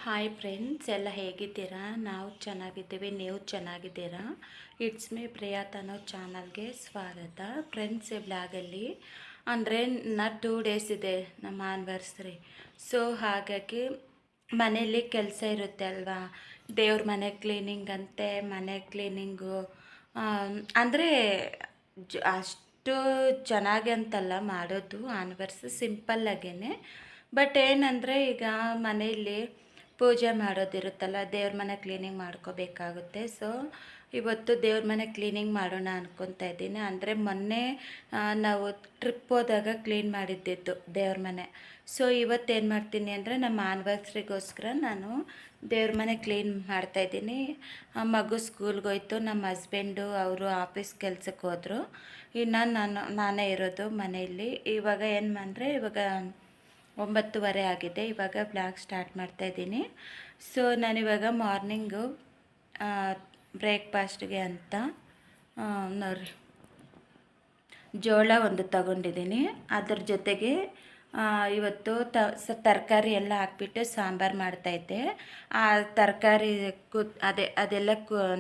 Hi friends, ಎಲ್ಲ ಹೇಗಿದ್ದೀರಾ? ನಾವು ಚೆನ್ನಾಗಿದ್ದೀವಿ, ನೀವು ಚೆನ್ನಾಗಿದ್ದೀರಾ? ಇಟ್ಸ್ ಮೀ ಪ್ರಿಯಾತ್ ಅನ್ನೋ ಚಾನಲ್ಗೆ ಸ್ವಾಗತ. ಫ್ರೆಂಡ್ಸ್, ಈ ಬ್ಲಾಗಲ್ಲಿ ಅಂದರೆ 2 ಡೇಸ್ ಇದೆ ನಮ್ಮ ಆ್ಯನಿವರ್ಸರಿ. ಸೊ ಹಾಗಾಗಿ ಮನೆಯಲ್ಲಿ ಕೆಲಸ ಇರುತ್ತೆ ಅಲ್ವಾ, ದೇವ್ರ ಮನೆ ಕ್ಲೀನಿಂಗ್ ಅಂತೆ, ಮನೆ ಕ್ಲೀನಿಂಗು ಅಂದರೆ ಅಷ್ಟು ಚೆನ್ನಾಗಿ ಅಂತಲ್ಲ ಮಾಡೋದು. ಆ್ಯನಿವರ್ಸರಿ ಸಿಂಪಲ್ಲಾಗೇ, ಬಟ್ ಏನಂದರೆ ಈಗ ಮನೆಯಲ್ಲಿ ಪೂಜೆ ಮಾಡೋದಿರುತ್ತಲ್ಲ, ದೇವ್ರ ಮನೆ ಕ್ಲೀನಿಂಗ್ ಮಾಡ್ಕೋಬೇಕಾಗುತ್ತೆ. ಸೊ ಇವತ್ತು ದೇವ್ರ ಮನೆ ಕ್ಲೀನಿಂಗ್ ಮಾಡೋಣ ಅಂದ್ಕೊತಾ ಇದ್ದೀನಿ. ಅಂದರೆ ಮೊನ್ನೆ ನಾವು ಟ್ರಿಪ್ ಹೋದಾಗ ಕ್ಲೀನ್ ಮಾಡಿದ್ದಿದ್ದು ದೇವ್ರ ಮನೆ. ಸೊ ಇವತ್ತೇನು ಮಾಡ್ತೀನಿ ಅಂದರೆ ನಮ್ಮ ಆ್ಯನಿವರ್ಸ್ರಿಗೋಸ್ಕರ ನಾನು ದೇವ್ರ ಮನೆ ಕ್ಲೀನ್ ಮಾಡ್ತಾಯಿದ್ದೀನಿ. ಮಗು ಸ್ಕೂಲ್ಗೆ ಹೋಯ್ತು, ನಮ್ಮ ಹಸ್ಬೆಂಡು ಅವರು ಆಫೀಸ್ ಕೆಲ್ಸಕ್ಕೆ ಹೋದರು. ಇನ್ನು ನಾನೇ ಇರೋದು ಮನೆಯಲ್ಲಿ. ಇವಾಗ ಏನು ಅಂದರೆ ಇವಾಗ 9:30 ಆಗಿದೆ. ಇವಾಗ ಬ್ಲಾಗ್ ಸ್ಟಾರ್ಟ್ ಮಾಡ್ತಾಯಿದ್ದೀನಿ. ಸೊ ನಾನಿವಾಗ ಮಾರ್ನಿಂಗು ಬ್ರೇಕ್ಫಾಸ್ಟ್ಗೆ ಅಂತ ನೋಡ್ರಿ ಜೋಳ ಒಂದು ತಗೊಂಡಿದ್ದೀನಿ. ಅದ್ರ ಜೊತೆಗೆ ಇವತ್ತು ತರಕಾರಿ ಎಲ್ಲ ಹಾಕ್ಬಿಟ್ಟು ಸಾಂಬಾರು ಮಾಡ್ತಾಯಿದ್ದೆ. ಆ ತರಕಾರಿ ಅದೆಲ್ಲ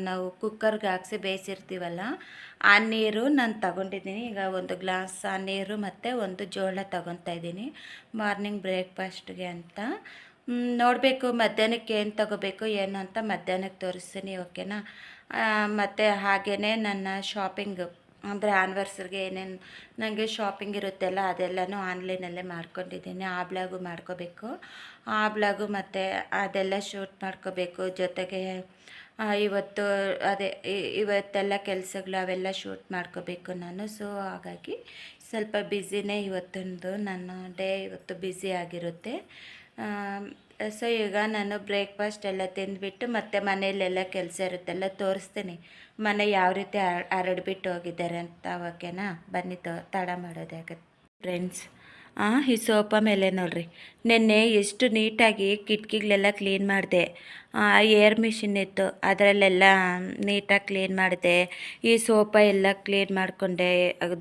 ನಾವು ಕುಕ್ಕರ್ಗೆ ಹಾಕ್ಸಿ ಬೇಯಿಸಿರ್ತೀವಲ್ಲ, ಆ ನೀರು ನಾನು ತಗೊಂಡಿದ್ದೀನಿ. ಈಗ ಒಂದು ಗ್ಲಾಸ್ ಆ ನೀರು ಮತ್ತು ಒಂದು ಜೋಳ ತಗೊತಾ ಇದ್ದೀನಿ ಮಾರ್ನಿಂಗ್ ಬ್ರೇಕ್ಫಾಸ್ಟ್ಗೆ ಅಂತ. ನೋಡಬೇಕು ಮಧ್ಯಾಹ್ನಕ್ಕೆ ಏನು ತಗೋಬೇಕು ಏನು ಅಂತ ಮಧ್ಯಾಹ್ನಕ್ಕೆ ತೋರಿಸ್ತೀನಿ, ಓಕೆನಾ? ಮತ್ತು ಹಾಗೆಯೇ ನನ್ನ ಶಾಪಿಂಗು ಅಂದರೆ ಆ್ಯನಿವರ್ಸರಿಗೆ ಏನೇನು ನನಗೆ ಶಾಪಿಂಗ್ ಇರುತ್ತೆಲ್ಲ ಅದೆಲ್ಲನೂ ಆನ್ಲೈನಲ್ಲೇ ಮಾಡ್ಕೊಂಡಿದ್ದೀನಿ. ಆ ಬ್ಲಾಗು ಮಾಡ್ಕೋಬೇಕು, ಆ ಬ್ಲಾಗು ಮತ್ತು ಅದೆಲ್ಲ ಶೂಟ್ ಮಾಡ್ಕೋಬೇಕು. ಜೊತೆಗೆ ಇವತ್ತು ಇವತ್ತೆಲ್ಲ ಕೆಲಸಗಳು ಅವೆಲ್ಲ ಶೂಟ್ ಮಾಡ್ಕೋಬೇಕು ನಾನು. ಸೊ ಹಾಗಾಗಿ ಸ್ವಲ್ಪ ಬ್ಯುಸಿನೇ ಇವತ್ತೊಂದು ನನ್ನ ಡೇ, ಇವತ್ತು ಬ್ಯುಸಿ ಆಗಿರುತ್ತೆ. ಸೊ ಈಗ ನಾನು ಬ್ರೇಕ್ಫಾಸ್ಟ್ ಎಲ್ಲ ತಿಂದುಬಿಟ್ಟು ಮತ್ತೆ ಮನೆಯಲ್ಲೆಲ್ಲ ಕೆಲಸ ಇರುತ್ತೆಲ್ಲ ತೋರಿಸ್ತೀನಿ, ಮನೆ ಯಾವ ರೀತಿ ಹರಡ್ಬಿಟ್ಟು ಹೋಗಿದ್ದಾರೆ ಅಂತ. ಓಕೆನಾ? ಬನ್ನಿ, ತಡ ಮಾಡೋದಾಗತ್ತೆ ಫ್ರೆಂಡ್ಸ್. ಈ ಸೋಫಾ ಮೇಲೆ ನೋಡ್ರಿ, ನೆನ್ನೆ ಎಷ್ಟು ನೀಟಾಗಿ ಕಿಟಕಿಗಳೆಲ್ಲ ಕ್ಲೀನ್ ಮಾಡಿದೆ. ಏರ್ ಮಿಷಿನ್ ಇತ್ತು, ಅದರಲ್ಲೆಲ್ಲ ನೀಟಾಗಿ ಕ್ಲೀನ್ ಮಾಡಿದೆ. ಈ ಸೋಫಾ ಎಲ್ಲ ಕ್ಲೀನ್ ಮಾಡಿಕೊಂಡೆ,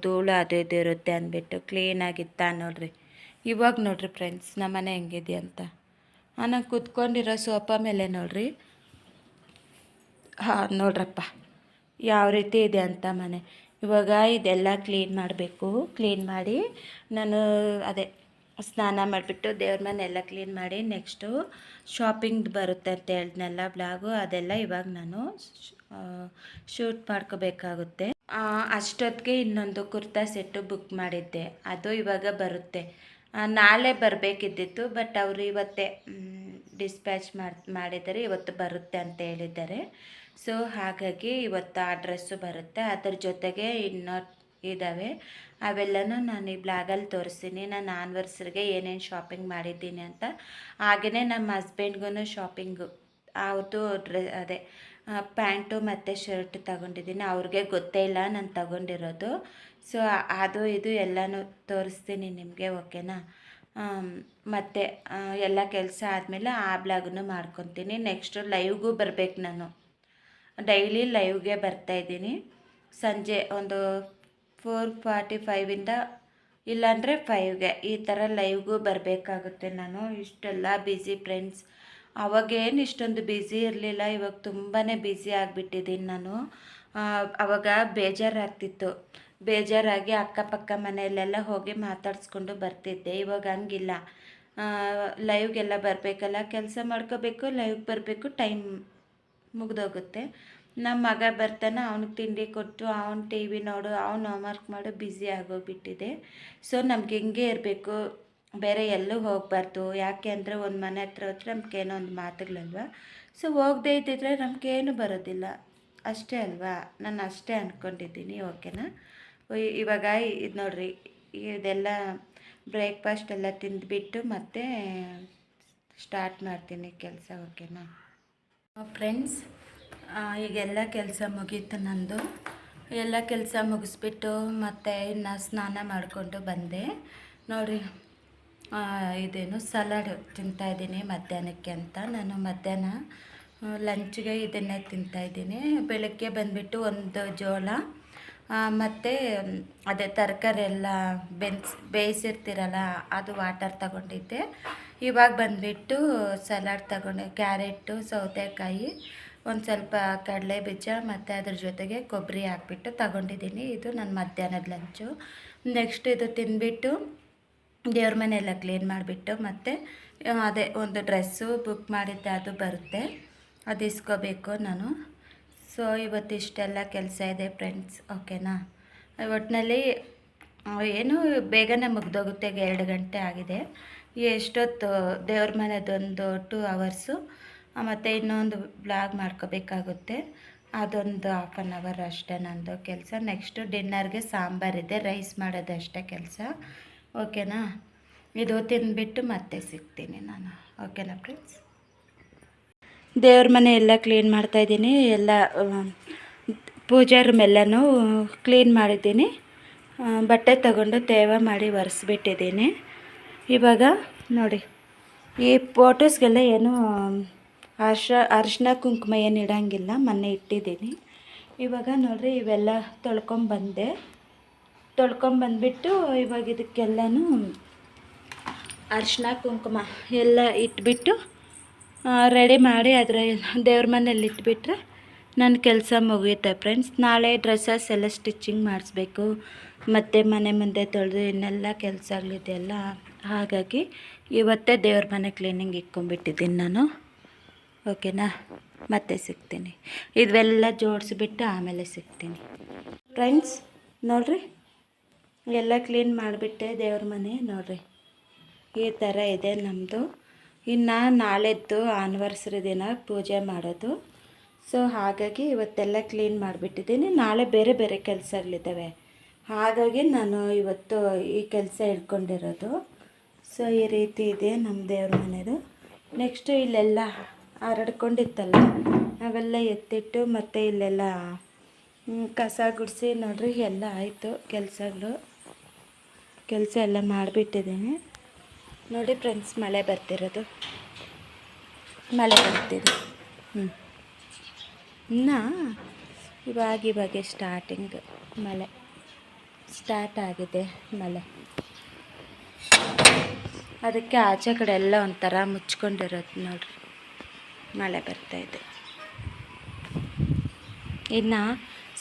ಧೂಳು ಅದು ಇದು ಇರುತ್ತೆ ಅಂದ್ಬಿಟ್ಟು ಕ್ಲೀನಾಗಿತ್ತಾ ನೋಡ್ರಿ. ಇವಾಗ ನೋಡ್ರಿ ಫ್ರೆಂಡ್ಸ್, ನಮ್ಮನೆ ಹೆಂಗಿದೆ ಅಂತ. ನಾನು ಕೂತ್ಕೊಂಡಿರೋ ಸೋಫಾ ಮೇಲೆ ನೋಡ್ರಿ, ನೋಡ್ರಪ್ಪ ಯಾವ ರೀತಿ ಇದೆ ಅಂತ ಮನೆ. ಇವಾಗ ಇದೆಲ್ಲ ಕ್ಲೀನ್ ಮಾಡಬೇಕು. ಕ್ಲೀನ್ ಮಾಡಿ ನಾನು ಸ್ನಾನ ಮಾಡಿಬಿಟ್ಟು ದೇವ್ರ ಮನೆ ಎಲ್ಲ ಕ್ಲೀನ್ ಮಾಡಿ ನೆಕ್ಸ್ಟು ಶಾಪಿಂಗ್ ಬರುತ್ತೆ ಅಂತ ಹೇಳಿದ್ನಲ್ಲ ಬ್ಲಾಗು, ಅದೆಲ್ಲ ಇವಾಗ ನಾನು ಶೂಟ್ ಮಾಡ್ಕೋಬೇಕಾಗುತ್ತೆ. ಅಷ್ಟೊತ್ತಿಗೆ ಇನ್ನೊಂದು ಕುರ್ತಾ ಸೆಟ್ಟು ಬುಕ್ ಮಾಡಿದ್ದೆ, ಅದು ಇವಾಗ ಬರುತ್ತೆ. ನಾಳೆ ಬರಬೇಕಿದ್ದಿತ್ತು, ಬಟ್ ಅವರು ಇವತ್ತೇ ಡಿಸ್ಪ್ಯಾಚ್ ಮಾಡಿದ್ದಾರೆ, ಇವತ್ತು ಬರುತ್ತೆ ಅಂತ ಹೇಳಿದ್ದಾರೆ. ಸೊ ಹಾಗಾಗಿ ಇವತ್ತು ಆ ಡ್ರೆಸ್ಸು ಬರುತ್ತೆ. ಅದರ ಜೊತೆಗೆ ಇನ್ನೂ ಇದ್ದಾವೆ, ಅವೆಲ್ಲನೂ ನಾನು ಈ ಬ್ಲಾಗಲ್ಲಿ ತೋರಿಸ್ತೀನಿ. ನಾನು ಆ್ಯನಿವರ್ಸರಿಗೆ ಏನೇನು ಶಾಪಿಂಗ್ ಮಾಡಿದ್ದೀನಿ ಅಂತ. ಹಾಗೆಯೇ ನಮ್ಮ ಹಸ್ಬೆಂಡ್ಗೂ ಶಾಪಿಂಗು ಅವ್ರದ್ದು ಪ್ಯಾಂಟು ಮತ್ತು ಶರ್ಟ್ ತಗೊಂಡಿದ್ದೀನಿ. ಅವ್ರಿಗೆ ಗೊತ್ತೇ ಇಲ್ಲ ನಾನು ತಗೊಂಡಿರೋದು. ಸೊ ಅದು ಇದು ಎಲ್ಲನೂ ತೋರಿಸ್ತೀನಿ ನಿಮಗೆ, ಓಕೆನಾ? ಮತ್ತು ಎಲ್ಲ ಕೆಲಸ ಆದಮೇಲೆ ಆ ಬ್ಲಾಗನ್ನು ಮಾಡ್ಕೊತೀನಿ. ನೆಕ್ಸ್ಟು ಲೈವ್ಗೂ ಬರಬೇಕು. ನಾನು ಡೈಲಿ ಲೈವ್ಗೆ ಬರ್ತಾಯಿದ್ದೀನಿ. ಸಂಜೆ ಒಂದು 4:45 ಇಲ್ಲಾಂದರೆ 5ಗೆ ಈ ಥರ ಲೈವ್ಗೂ ಬರಬೇಕಾಗುತ್ತೆ ನಾನು. ಇಷ್ಟೆಲ್ಲ ಬ್ಯುಸಿ ಫ್ರೆಂಡ್ಸ್. ಅವಾಗೇನು ಇಷ್ಟೊಂದು ಬ್ಯುಸಿ ಇರಲಿಲ್ಲ, ಇವಾಗ ತುಂಬಾ ಬ್ಯುಸಿ ಆಗಿಬಿಟ್ಟಿದ್ದೀನಿ ನಾನು. ಆವಾಗ ಬೇಜಾರಾಗ್ತಿತ್ತು, ಬೇಜಾರಾಗಿ ಅಕ್ಕಪಕ್ಕ ಮನೆಯಲ್ಲೆಲ್ಲ ಹೋಗಿ ಮಾತಾಡಿಸ್ಕೊಂಡು ಬರ್ತಿದ್ದೆ. ಇವಾಗ ಹಂಗಿಲ್ಲ, ಲೈವ್ಗೆಲ್ಲ ಬರಬೇಕಲ್ಲ, ಕೆಲಸ ಮಾಡ್ಕೋಬೇಕು, ಲೈವ್ಗೆ ಬರಬೇಕು, ಟೈಮ್ ಮುಗಿದೋಗುತ್ತೆ. ನಮ್ಮ ಮಗ ಬರ್ತಾನೆ, ಅವ್ನಿಗೆ ತಿಂಡಿ ಕೊಟ್ಟು ಅವ್ನು ಟಿ ವಿ ನೋಡು, ಅವ್ನು ಹೋಮ್ವರ್ಕ್ ಮಾಡು, ಬ್ಯುಸಿ ಆಗೋಗ್ಬಿಟ್ಟಿದೆ. ಸೊ ನಮ್ಗೆ ಹಿಂಗೆ ಇರಬೇಕು, ಬೇರೆ ಎಲ್ಲೂ ಹೋಗಬಾರ್ದು. ಯಾಕೆ ಅಂದರೆ ಒಂದು ಮನೆ ಹತ್ರ ಹೋದ್ರೆ ನಮ್ಗೇನೋ ಒಂದು ಮಾತುಗಳಲ್ವ. ಸೊ ಹೋಗದೇ ಇದ್ದಿದ್ರೆ ನಮಗೇನು ಬರೋದಿಲ್ಲ, ಅಷ್ಟೇ ಅಲ್ವಾ? ನಾನು ಅಷ್ಟೇ ಅಂದ್ಕೊಂಡಿದ್ದೀನಿ, ಓಕೆನಾ? ಇವಾಗ ಇದು ನೋಡ್ರಿ, ಇದೆಲ್ಲ ಬ್ರೇಕ್ಫಾಸ್ಟ್ ಎಲ್ಲ ತಿಂದುಬಿಟ್ಟು ಮತ್ತೆ ಸ್ಟಾರ್ಟ್ ಮಾಡ್ತೀನಿ ಕೆಲಸ, ಓಕೆನಾ ಫ್ರೆಂಡ್ಸ್? ಈಗೆಲ್ಲ ಕೆಲಸ ಮುಗೀತು ನಂದು. ಎಲ್ಲ ಕೆಲಸ ಮುಗಿಸ್ಬಿಟ್ಟು ಮತ್ತೆ ಇನ್ನು ಸ್ನಾನ ಮಾಡಿಕೊಂಡು ಬಂದೆ. ನೋಡಿ, ಇದೇನು ಸಲಾಡ್ ತಿಂತಾಯಿದ್ದೀನಿ ಮಧ್ಯಾಹ್ನಕ್ಕೆ ಅಂತ. ನಾನು ಮಧ್ಯಾಹ್ನ ಲಂಚ್ಗೆ ಇದನ್ನೇ ತಿಂತಾಯಿದ್ದೀನಿ. ಬೆಳಗ್ಗೆ ಬಂದುಬಿಟ್ಟು ಒಂದು ಜೋಳ ಮತ್ತು ತರಕಾರಿ ಎಲ್ಲ ಬೇಯಿಸಿರ್ತೀರಲ್ಲ, ಅದು ವಾಟರ್ ತಗೊಂಡಿದ್ದೆ. ಇವಾಗ ಬಂದುಬಿಟ್ಟು ಸಲಾಡ್ ತಗೊಂಡೆ. ಕ್ಯಾರೆಟು, ಸೌತೆಕಾಯಿ, ಒಂದು ಸ್ವಲ್ಪ ಕಡಲೆ ಬೀಜ ಮತ್ತು ಅದ್ರ ಜೊತೆಗೆ ಕೊಬ್ಬರಿ ಹಾಕ್ಬಿಟ್ಟು ತಗೊಂಡಿದ್ದೀನಿ. ಇದು ನನ್ನ ಮಧ್ಯಾಹ್ನದ ಲಂಚು. ನೆಕ್ಸ್ಟ್ ಇದು ತಿಂದ್ಬಿಟ್ಟು ದೇವ್ರ ಮನೆ ಎಲ್ಲ ಕ್ಲೀನ್ ಮಾಡಿಬಿಟ್ಟು ಮತ್ತು ಅದೇ ಒಂದು ಡ್ರೆಸ್ಸು ಬುಕ್ ಮಾಡಿದ್ದೆ, ಅದು ಬರುತ್ತೆ, ಅದು ಇಸ್ಕೋಬೇಕು ನಾನು. ಸೊ ಇವತ್ತಿಷ್ಟೆಲ್ಲ ಕೆಲಸ ಇದೆ ಫ್ರೆಂಡ್ಸ್, ಓಕೆನಾ. ಒಟ್ಟಿನಲ್ಲಿ ಏನು ಬೇಗನೆ ಮುಗ್ದೋಗುತ್ತೆ. 2 ಗಂಟೆ ಆಗಿದೆ. ಎಷ್ಟೊತ್ತು ದೇವ್ರ ಮನೆದೊಂದು 2 ಅವರ್ಸು, ಮತ್ತು ಇನ್ನೊಂದು ಬ್ಲಾಗ್ ಮಾಡ್ಕೋಬೇಕಾಗುತ್ತೆ, ಅದೊಂದು 1/2 ಅವರ್ ಅಷ್ಟೇ ನಂದು ಕೆಲಸ. ನೆಕ್ಸ್ಟು ಡಿನ್ನರ್ಗೆ ಸಾಂಬಾರಿದೆ, ರೈಸ್ ಮಾಡೋದಷ್ಟೇ ಕೆಲಸ, ಓಕೆನಾ. ಇದು ತಿಂದ್ಬಿಟ್ಟು ಮತ್ತೆ ಸಿಗ್ತೀನಿ ನಾನು, ಓಕೆನಾ ಫ್ರೆಂಡ್ಸ್. ದೇವ್ರ ಮನೆ ಎಲ್ಲ ಕ್ಲೀನ್ ಮಾಡ್ತಾಯಿದ್ದೀನಿ. ಎಲ್ಲ ಪೂಜಾ ರೂಮ್ ಎಲ್ಲನೂ ಕ್ಲೀನ್ ಮಾಡಿದ್ದೀನಿ. ಬಟ್ಟೆ ತಗೊಂಡು ತೇವ ಮಾಡಿ ಒರೆಸ್ಬಿಟ್ಟಿದ್ದೀನಿ. ಇವಾಗ ನೋಡಿ, ಈ ಫೋಟೋಸ್ಗೆಲ್ಲ ಏನು ಅರಿಶಿನ ಕುಂಕುಮ ಏನು ಇಡೋಂಗಿಲ್ಲ, ಮೊನ್ನೆ ಇಟ್ಟಿದ್ದೀನಿ. ಇವಾಗ ನೋಡಿರಿ, ಇವೆಲ್ಲ ತೊಳ್ಕೊಂಬಂದ್ಬಿಟ್ಟು ಇವಾಗ ಇದಕ್ಕೆಲ್ಲನೂ ಅರಿಶಿನ ಕುಂಕುಮ ಎಲ್ಲ ಇಟ್ಬಿಟ್ಟು ರೆಡಿ ಮಾಡಿ ಅದರ ದೇವ್ರ ಮನೇಲಿ ಇಟ್ಬಿಟ್ರೆ ನನ್ನ ಕೆಲಸ ಮುಗಿಯುತ್ತೆ ಫ್ರೆಂಡ್ಸ್. ನಾಳೆ ಡ್ರೆಸ್ಸಸ್ ಎಲ್ಲ ಸ್ಟಿಚಿಂಗ್ ಮಾಡಿಸ್ಬೇಕು, ಮತ್ತು ಮನೆ ಮುಂದೆ ತೊಳೆದು ಇನ್ನೆಲ್ಲ ಕೆಲಸಗಳಿದೆಯಲ್ಲ, ಹಾಗಾಗಿ ಇವತ್ತೇ ದೇವ್ರ ಮನೆ ಕ್ಲೀನಿಂಗ್ ಇಟ್ಕೊಂಡ್ಬಿಟ್ಟಿದ್ದೀನಿ ನಾನು, ಓಕೆನಾ. ಮತ್ತೆ ಸಿಗ್ತೀನಿ, ಇದೆಲ್ಲ ಜೋಡಿಸ್ಬಿಟ್ಟು ಆಮೇಲೆ ಸಿಗ್ತೀನಿ ಫ್ರೆಂಡ್ಸ್. ನೋಡಿರಿ, ಎಲ್ಲ ಕ್ಲೀನ್ ಮಾಡಿಬಿಟ್ಟೆ ದೇವ್ರ ಮನೆ. ನೋಡಿರಿ, ಈ ಥರ ಇದೆ ನಮ್ಮದು. ಇನ್ನು ನಾಳೆದ್ದು ಆನಿವರ್ಸರಿ ದಿನ ಪೂಜೆ ಮಾಡೋದು. ಸೊ ಹಾಗಾಗಿ ಇವತ್ತೆಲ್ಲ ಕ್ಲೀನ್ ಮಾಡಿಬಿಟ್ಟಿದ್ದೀನಿ. ನಾಳೆ ಬೇರೆ ಬೇರೆ ಕೆಲಸಗಳಿದ್ದಾವೆ, ಹಾಗಾಗಿ ನಾನು ಇವತ್ತು ಈ ಕೆಲಸ ಇಟ್ಕೊಂಡಿರೋದು. ಸೊ ಈ ರೀತಿ ಇದೆ ನಮ್ಮ ದೇವ್ರ ಮನೆಯದು. ನೆಕ್ಸ್ಟು ಇಲ್ಲೆಲ್ಲ ಹರಡ್ಕೊಂಡಿತ್ತಲ್ಲ, ಅವೆಲ್ಲ ಎತ್ತಿಟ್ಟು ಮತ್ತು ಇಲ್ಲೆಲ್ಲ ಕಸ ಗುಡಿಸಿ ನೋಡ್ರಿ, ಎಲ್ಲ ಆಯಿತು ಕೆಲಸ ಎಲ್ಲ ಮಾಡಿಬಿಟ್ಟಿದ್ದೀನಿ. ನೋಡಿ ಫ್ರೆಂಡ್ಸ್, ಮಳೆ ಬರ್ತಿದೆ. ಇನ್ನು ಇವಾಗ ಸ್ಟಾರ್ಟಿಂಗ್ ಮಳೆ ಸ್ಟಾರ್ಟ್ ಆಗಿದೆ. ಅದಕ್ಕೆ ಆಚೆ ಕಡೆ ಎಲ್ಲ ಒಂಥರ ಮುಚ್ಕೊಂಡಿರೋದು ನೋಡ್ರಿ, ಮಳೆ ಬರ್ತಾಯಿದೆ. ಇನ್ನು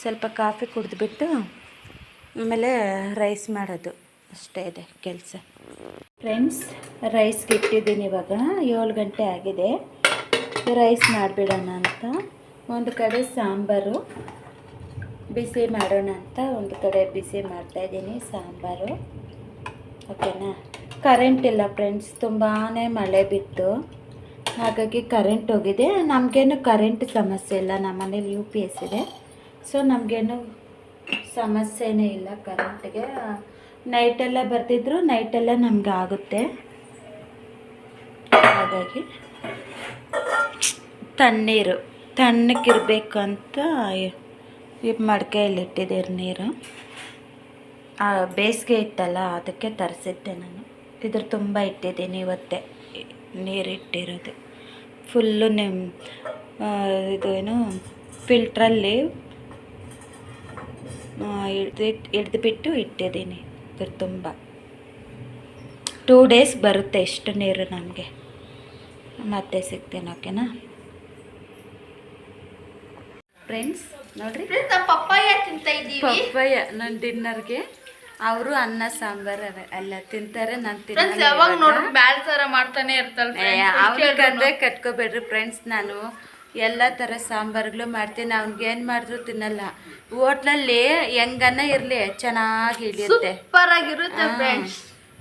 ಸ್ವಲ್ಪ ಕಾಫಿ ಕುಡಿದ್ಬಿಟ್ಟು ಆಮೇಲೆ ರೈಸ್ ಮಾಡೋದು ಅಷ್ಟೇ ಇದೆ ಕೆಲಸ ಫ್ರೆಂಡ್ಸ್. ರೈಸ್ಗೆ ಇಟ್ಟಿದ್ದೀನಿ. ಇವಾಗ 7 ಗಂಟೆ ಆಗಿದೆ. ರೈಸ್ ಮಾಡಿಬಿಡೋಣ ಅಂತ ಒಂದು ಕಡೆ ಸಾಂಬಾರು ಬಿಸಿ ಮಾಡೋಣ ಅಂತ ಒಂದು ಕಡೆ ಬಿಸಿ ಮಾಡ್ತಾಯಿದ್ದೀನಿ ಸಾಂಬಾರು, ಓಕೆನಾ. ಕರೆಂಟ್ ಇಲ್ಲ ಫ್ರೆಂಡ್ಸ್, ತುಂಬಾ ಮಳೆ ಬಿತ್ತು, ಹಾಗಾಗಿ ಕರೆಂಟ್ ಹೋಗಿದೆ. ನಮಗೇನು ಕರೆಂಟ್ ಸಮಸ್ಯೆ ಇಲ್ಲ, ನಮ್ಮ ಮನೇಲಿ UPS ಇದೆ. ಸೊ ನಮಗೇನು ಸಮಸ್ಯೆನೇ ಇಲ್ಲ ಕರೆಂಟಿಗೆ. ನೈಟೆಲ್ಲ ಬರ್ತಿದ್ರು, ನೈಟೆಲ್ಲ ನಮ್ಗೆ ಆಗುತ್ತೆ. ಹಾಗಾಗಿ ತಣ್ಣಕ್ಕಿರಬೇಕು ಅಂತ ಈ ಮಡಿಕೆಯಲ್ಲಿ ಇಟ್ಟಿದ್ದೀರಿ ನೀರು. ಬೇಸಿಗೆ ಇತ್ತಲ್ಲ, ಅದಕ್ಕೆ ತರಿಸಿದ್ದೆ ನಾನು. ಇದ್ರ ತುಂಬ ಇಟ್ಟಿದ್ದೀನಿ ಇವತ್ತೇ ನೀರು ಇಟ್ಟಿರೋದು ಫುಲ್ಲು. ಇದು ಏನು ಫಿಲ್ಟ್ರಲ್ಲಿ ಹಿಡ್ದುಬಿಟ್ಟು ಇಟ್ಟಿದ್ದೀನಿ. ಇದ್ರ ತುಂಬ 2 ಡೇಸ್ ಬರುತ್ತೆ ಇಷ್ಟು ನೀರು ನಮಗೆ. ಮತ್ತೆ ಸಿಗ್ತೇನೆ, ಓಕೆನಾ ಫ್ರೆಂಡ್ಸ್. ನೋಡ್ರಿ, ಪಪ್ಪಾಯ ತಿಂತಾ ಇದ್ದೀವಿ. ಪಪ್ಪಾಯ ನನ್ನ ಡಿನ್ನರ್ಗೆ. ಅವರು ಅನ್ನ ಸಾಂಬಾರು ಎಲ್ಲ ತಿಂತಾರೆ, ನಾನು ಯಾವಾಗ ನೋಡ್ರಿ ಬ್ಯಾಲ್ ತರ ಮಾಡ್ತಾನೆ ಇರ್ತಾಳೆ. ಅವ್ರ ಕತೆ ಕಟ್ಕೋಬೇಡ್ರಿ ಫ್ರೆಂಡ್ಸ್. ನಾನು ಎಲ್ಲ ಥರ ಸಾಂಬಾರುಗಳು ಮಾಡ್ತೀನಿ. ಅವ್ನಿಗೇನು ಮಾಡಿದ್ರು ತಿನ್ನಲ್ಲ. ಹೋಟ್ಲಲ್ಲಿ ಹೆಂಗನ್ನ ಇರಲಿ ಚೆನ್ನಾಗಿ ಹಿಡಿಯುತ್ತೆ, ಸೂಪರ್ ಆಗಿರುತ್ತೆ ಫ್ರೆಂಡ್ಸ್.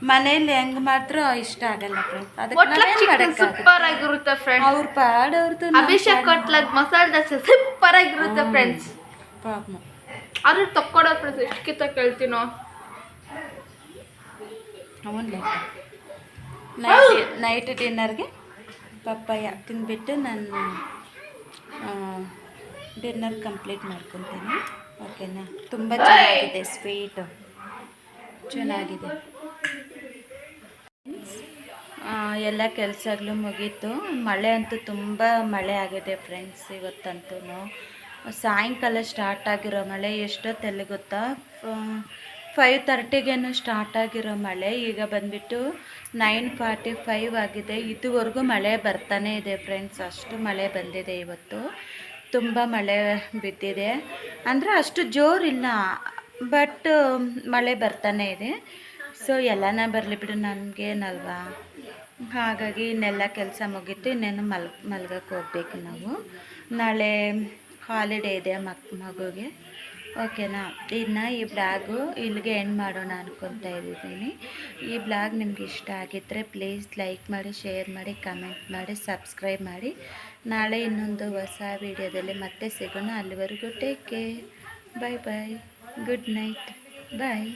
ಮನೇಲಿ ಹೆಂಗ್ ಮಾಡಿದ್ರು ಇಷ್ಟ ಆಗಲ್ಲ ಫ್ರೆಂಡ್ಸ್. ಅದಕ್ಕೆ ಸೂಪರ್ ಆಗಿರುತ್ತೆ ಫ್ರೆಂಡ್ಸ್. ಅವ್ರ ಪಾಡವ್ರದ್ದು ಅಭಿಷೇಕ್ ಕೊಟ್ಲಾಗ ಮಸಾಲೆ ದೋಸೆ ಸೂಪರ್ ಆಗಿರುತ್ತೆ ಫ್ರೆಂಡ್ಸ್. ಪಾಪ ಆದ್ರೆ ತಕ್ಕೊಡೋ ಫ್ರೆಂಡ್ಸ್, ಎಷ್ಟಕ್ಕಿಂತ ಕೇಳ್ತೀನೋ. ಅವನ್ಲೆ ನೈಟ್ ಡಿನ್ನರ್ಗೆ ಪಪ್ಪಾಯ ತಿಂದ್ಬಿಟ್ಟು ನಾನು ಡಿನ್ನರ್ ಕಂಪ್ಲೀಟ್ ಮಾಡ್ಕೊತೀನಿ, ಓಕೆನಾ. ತುಂಬ ಚೆನ್ನಾಗಿದೆ, ಸ್ವೀಟು ಚೆನ್ನಾಗಿದೆ. ಎಲ್ಲ ಕೆಲಸಗಳು ಮುಗೀತು. ಮಳೆ ಅಂತೂ ತುಂಬ ಮಳೆ ಆಗಿದೆ ಫ್ರೆಂಡ್ಸ್ ಇವತ್ತಂತೂ. ಸಾಯಂಕಾಲ ಸ್ಟಾರ್ಟ್ ಆಗಿರೋ ಮಳೆ ಎಷ್ಟೊತ್ತಲ್ಲಿ ಗೊತ್ತಾ, 5:30ಗೇನು ಸ್ಟಾರ್ಟ್ ಆಗಿರೋ ಮಳೆ ಈಗ ಬಂದುಬಿಟ್ಟು 9:45 ಆಗಿದೆ. ಇದುವರೆಗೂ ಮಳೆ ಬರ್ತಾನೆ ಇದೆ ಫ್ರೆಂಡ್ಸ್. ಅಷ್ಟು ಮಳೆ ಬಂದಿದೆ ಇವತ್ತು. ತುಂಬ ಮಳೆ ಬಿದ್ದಿದೆ, ಅಂದರೆ ಅಷ್ಟು ಜೋರಿಲ್ಲ, ಬಟ್ ಮಳೆ ಬರ್ತಾನೆ ಇದೆ. ಸೊ ಎಲ್ಲನ ಬರಲಿ ಬಿಡು, ನನಗೇನಲ್ವಾ. ಹಾಗಾಗಿ ಇನ್ನೆಲ್ಲ ಕೆಲಸ ಮುಗೀತು. ಇನ್ನೇನು ಮಲ್ಗಕ್ಕೆ ಹೋಗ್ಬೇಕು ನಾವು. ನಾಳೆ ಹಾಲಿಡೇ ಇದೆ ಮಗುಗೆ. ಓಕೆನಾ. ಇನ್ನು ಈ ಬ್ಲಾಗು ಇಲ್ಲಿಗೆ ಎಂಡ್ ಮಾಡೋಣ ಅಂದ್ಕೊತಾ ಇದ್ದೀನಿ. ಈ ಬ್ಲಾಗ್ ನಿಮ್ಗೆ ಇಷ್ಟ ಆಗಿದ್ದರೆ ಪ್ಲೀಸ್ ಲೈಕ್ ಮಾಡಿ, ಶೇರ್ ಮಾಡಿ, ಕಮೆಂಟ್ ಮಾಡಿ, ಸಬ್ಸ್ಕ್ರೈಬ್ ಮಾಡಿ. ನಾಳೆ ಇನ್ನೊಂದು ಹೊಸ ವೀಡಿಯೋದಲ್ಲಿ ಮತ್ತೆ ಸಿಗೋಣ. ಅಲ್ಲಿವರೆಗೂ take care. Bye bye. Good night. ಬಾಯ್.